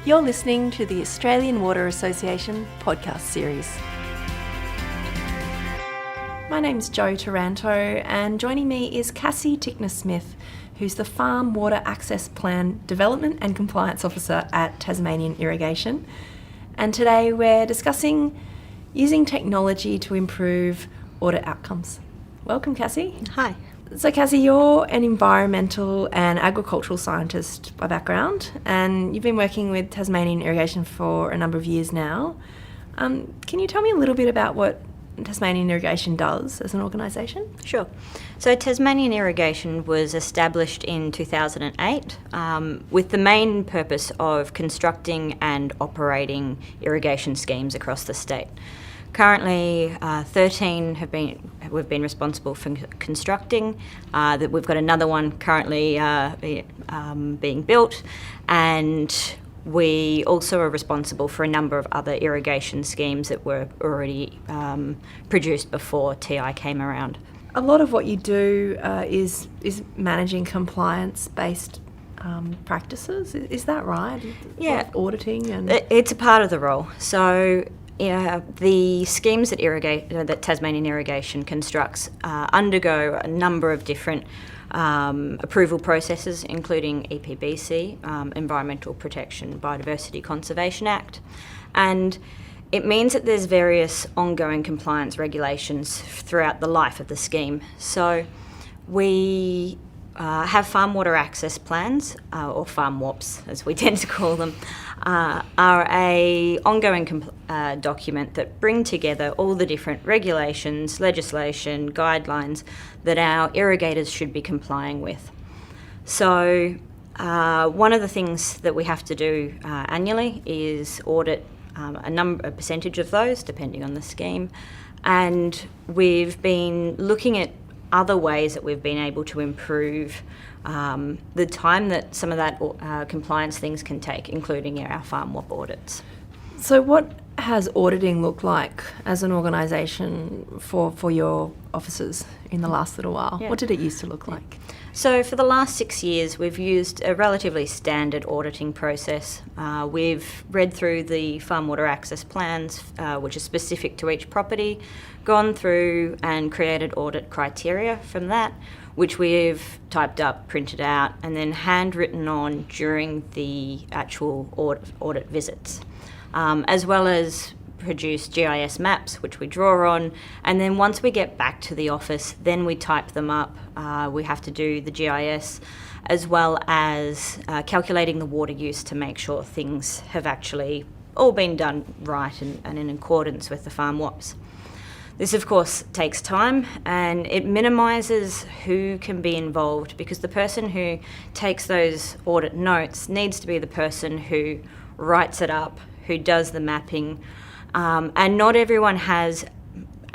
You're listening to the Australian Water Association podcast series. My name's Jo Taranto, and joining me is Cassie Tickner-Smith, who's the Farm Water Access Plan Development and Compliance Officer at Tasmanian Irrigation. And today we're discussing using technology to improve audit outcomes. Welcome, Cassie. Hi. So Cassie, you're an environmental and agricultural scientist by background, and you've been working with Tasmanian Irrigation for a number of years now. Can you tell me a little bit about what Tasmanian Irrigation does as an organisation? Sure. So Tasmanian Irrigation was established in 2008 with the main purpose of constructing and operating irrigation schemes across the state. Currently, 13 we've been responsible for constructing. That we've got another one currently being built, and we also are responsible for a number of other irrigation schemes that were already produced before TI came around. A lot of what you do is managing compliance-based practices. Is that right? Yeah, auditing and it's a part of the role. So. The schemes that Tasmanian Irrigation constructs undergo a number of different approval processes, including EPBC, Environmental Protection Biodiversity Conservation Act, and it means that there's various ongoing compliance regulations throughout the life of the scheme. So we have farm water access plans, or farm WAPs as we tend to call them, are a ongoing document that bring together all the different regulations, legislation, guidelines that our irrigators should be complying with. So one of the things that we have to do annually is audit a percentage of those, depending on the scheme, and we've been looking at other ways that we've been able to improve the time that some of that compliance things can take, including our farm WAP audits. So what has auditing looked like as an organisation for your officers in the last little while? Yeah. What did it used to look like? So for the last 6 years, we've used a relatively standard auditing process. We've read through the farm water access plans, which are specific to each property, gone through and created audit criteria from that, which we've typed up, printed out, and then handwritten on during the actual audit visits, as well as produce GIS maps, which we draw on, and then once we get back to the office, then we type them up. We have to do the GIS as well as calculating the water use to make sure things have actually all been done right and in accordance with the farm WAPs. This, of course, takes time, and it minimises who can be involved, because the person who takes those audit notes needs to be the person who writes it up, who does the mapping, and not everyone has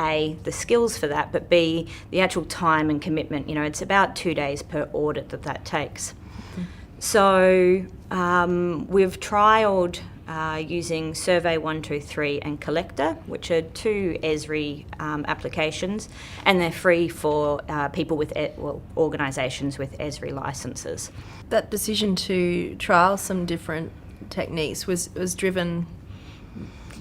A, the skills for that, but B, the actual time and commitment. You know, it's about 2 days per audit that takes. Mm-hmm. So we've trialled using Survey 123 and Collector, which are two Esri applications, and they're free for people with organisations with Esri licences. That decision to trial some different techniques was driven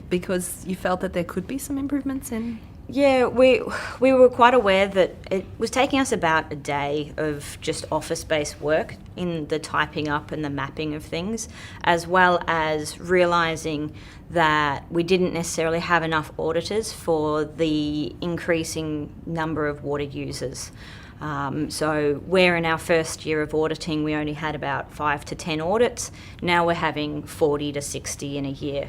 because you felt that there could be some improvements in? Yeah, we were quite aware that it was taking us about a day of just office-based work in the typing up and the mapping of things, as well as realising that we didn't necessarily have enough auditors for the increasing number of water users. So where in our first year of auditing we only had about 5 to 10 audits, now we're having 40 to 60 in a year.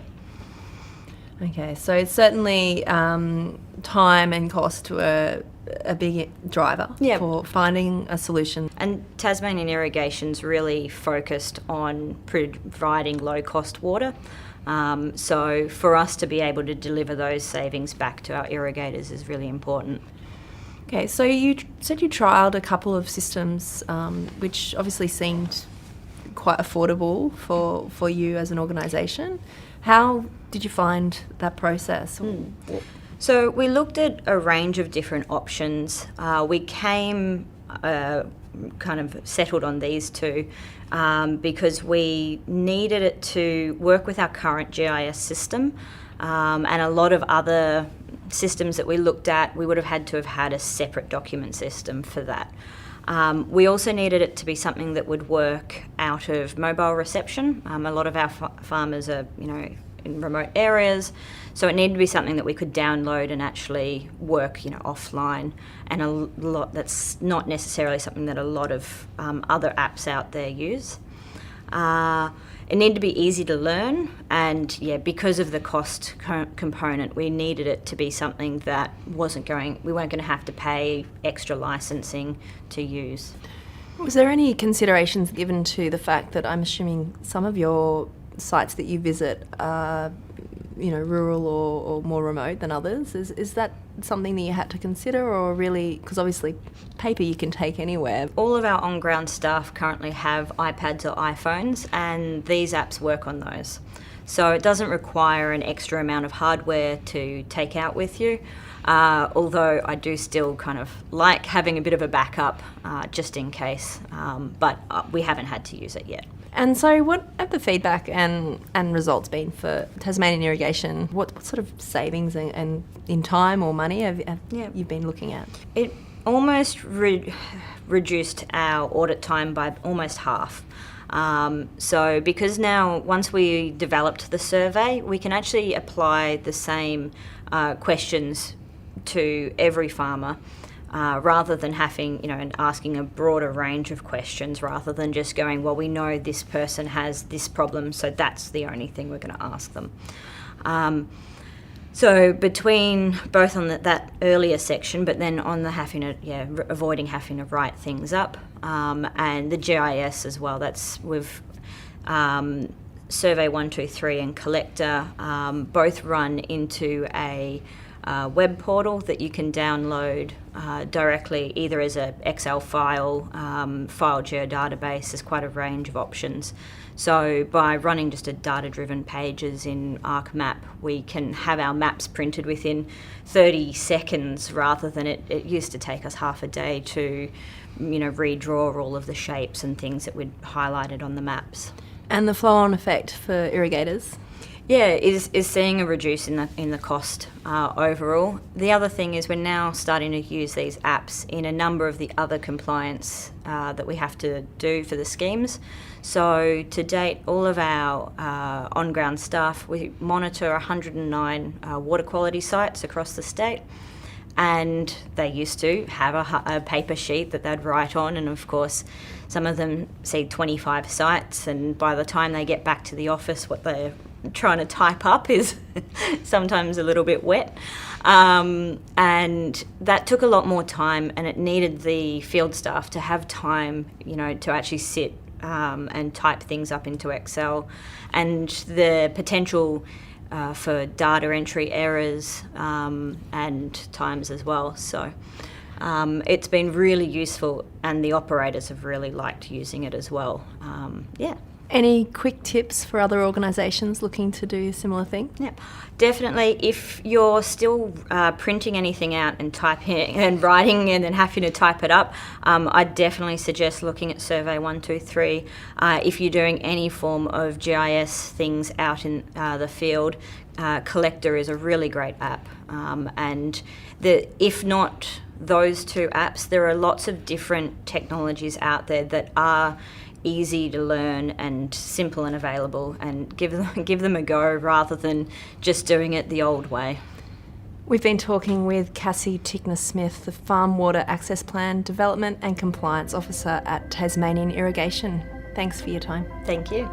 Okay, so it's certainly time and cost to a big driver for finding a solution. And Tasmanian Irrigation's really focused on providing low-cost water. So for us to be able to deliver those savings back to our irrigators is really important. Okay, so you said you trialled a couple of systems, which obviously seemed quite affordable for you as an organisation. How did you find that process? So we looked at a range of different options. We came kind of settled on these two because we needed it to work with our current GIS system, and a lot of other systems that we looked at, we would have had to have had a separate document system for that. We also needed it to be something that would work out of mobile reception. A lot of our farmers are, in remote areas, so it needed to be something that we could download and actually work, offline, and a lot that's not necessarily something that a lot of other apps out there use. It needed to be easy to learn, and because of the cost component, we needed it to be something that we weren't going to have to pay extra licensing to use. Was there any considerations given to the fact that I'm assuming some of your sites that you visit are, rural or more remote than others? Is that something that you had to consider, or really, because obviously paper you can take anywhere? All of our on-ground staff currently have iPads or iPhones, and these apps work on those. So it doesn't require an extra amount of hardware to take out with you, although I do still kind of like having a bit of a backup just in case, but we haven't had to use it yet. And so what have the feedback and results been for Tasmanian Irrigation? What sort of savings and in time or money have you been looking at? It almost reduced our audit time by almost half. So because now, once we developed the survey, we can actually apply the same questions to every farmer, rather than having, and asking a broader range of questions, rather than just going, well, we know this person has this problem, so that's the only thing we're going to ask them. So between both on that earlier section, but then on the avoiding having to write things up, and the GIS as well. We've Survey 123 and Collector both run into a web portal that you can download directly, either as an Excel file, file geodatabase. There's quite a range of options. So by running just a data-driven pages in ArcMap, we can have our maps printed within 30 seconds, rather than it used to take us half a day to, redraw all of the shapes and things that we'd highlighted on the maps. And the flow-on effect for irrigators? Yeah, is seeing a reduce in the cost overall. The other thing is we're now starting to use these apps in a number of the other compliance that we have to do for the schemes. So to date, all of our on-ground staff, we monitor 109 water quality sites across the state. And they used to have a paper sheet that they'd write on, and of course some of them see 25 sites, and by the time they get back to the office, what they're trying to type up is sometimes a little bit wet, and that took a lot more time, and it needed the field staff to have time, to actually sit and type things up into Excel, and the potential for data entry errors and times as well. So it's been really useful, and the operators have really liked using it as well. Any quick tips for other organisations looking to do a similar thing? Yeah, definitely. If you're still printing anything out and typing and writing and then having to type it up, I'd definitely suggest looking at Survey 123. If you're doing any form of GIS things out in the field, Collector is a really great app. And if not those two apps, there are lots of different technologies out there that are easy to learn and simple and available, and give them a go rather than just doing it the old way. We've been talking with Cassie Tickner-Smith, the Farm Water Access Plan Development and Compliance Officer at Tasmanian Irrigation. Thanks for your time. Thank you.